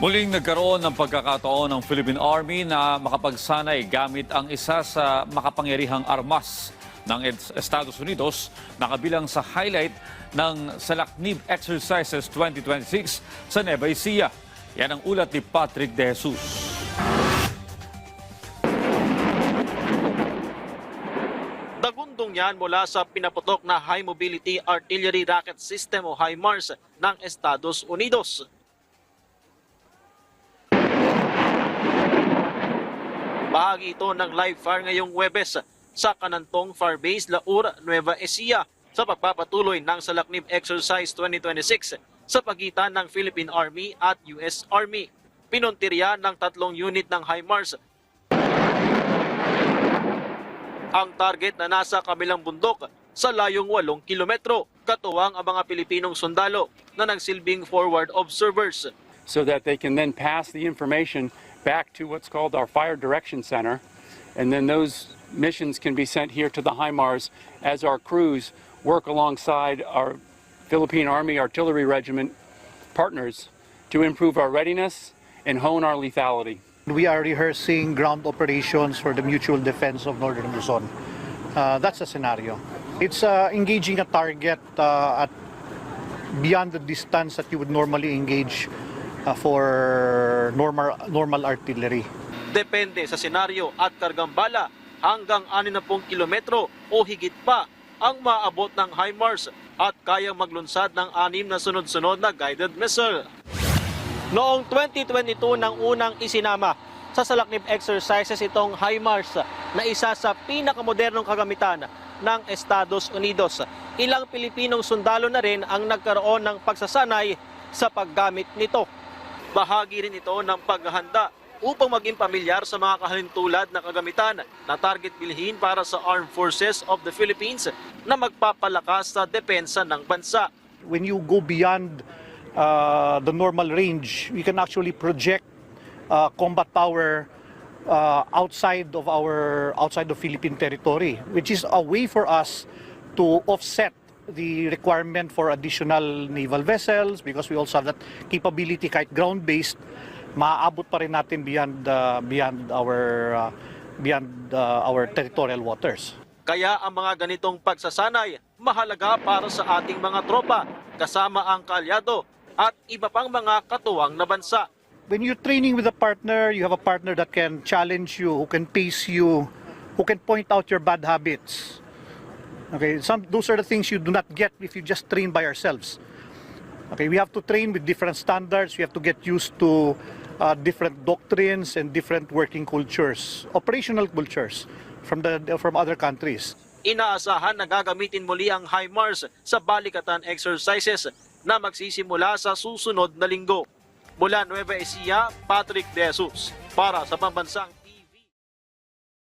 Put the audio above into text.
Muling nagkaroon ng pagkakataon ng Philippine Army na makapagsanay gamit ang isa sa makapangyarihang armas ng Estados Unidos na kabilang sa highlight ng Salaknib Exercises 2026 sa Nueva Ecija. Yan ang ulat ni Patrick De Jesus. Dagundong yan mula sa pinaputok na High Mobility Artillery Rocket System o HIMARS ng Estados Unidos. Bahagi ito ng live fire ngayong Huwebes sa Kanantong Fire Base, Laur, Nueva Ecija sa pagpapatuloy ng Salaknib Exercise 2026 sa pagitan ng Philippine Army at US Army. Pinuntirya ng 3 unit ng HIMARS ang target na nasa kabilang bundok sa layong 8 kilometro, katuwang ang mga Pilipinong sundalo na nagsilbing forward observers. So that they can then pass the information back to what's called our Fire Direction Center, and then those missions can be sent here to the HIMARS as our crews work alongside our Philippine Army Artillery Regiment partners to improve our readiness and hone our lethality. We are rehearsing ground operations for the mutual defense of Northern Luzon. That's a scenario. It's engaging a target at beyond the distance that you would normally engage for normal artillery. Depende sa senaryo at kargang bala, hanggang 60 kilometro o higit pa ang maabot ng HIMARS at kayang maglunsad ng 6 na sunod-sunod na guided missile. Noong 2022 nang unang isinama sa Salaknib Exercises itong HIMARS na isa sa pinakamodernong kagamitan ng Estados Unidos. Ilang Pilipinong sundalo na rin ang nagkaroon ng pagsasanay sa paggamit nito. Bahagi rin ito ng paghahanda upang maging pamilyar sa mga kahalintulad na kagamitan na target bilhin para sa Armed Forces of the Philippines na magpapalakas sa depensa ng bansa. When you go beyond the normal range, we can actually project combat power outside of Philippine territory, which is a way for us to offset the requirement for additional naval vessels, because we also have that capability kahit ground-based, maaabot pa rin natin beyond our territorial waters. Kaya ang mga ganitong pagsasanay mahalaga para sa ating mga tropa, kasama ang kaalyado at iba pang mga katuwang na bansa. When you're training with a partner, you have a partner that can challenge you, who can pace you, who can point out your bad habits. Okay, those are the things you do not get if you just train by ourselves. Okay, we have to train with different standards. We have to get used to different doctrines and different working cultures, operational cultures from other countries. Inaasahan na gagamitin muli ang HIMARS sa balikatan exercises na magsisimula sa susunod na linggo. Mula Nueva Ecija, Patrick De Jesus para sa Pambansang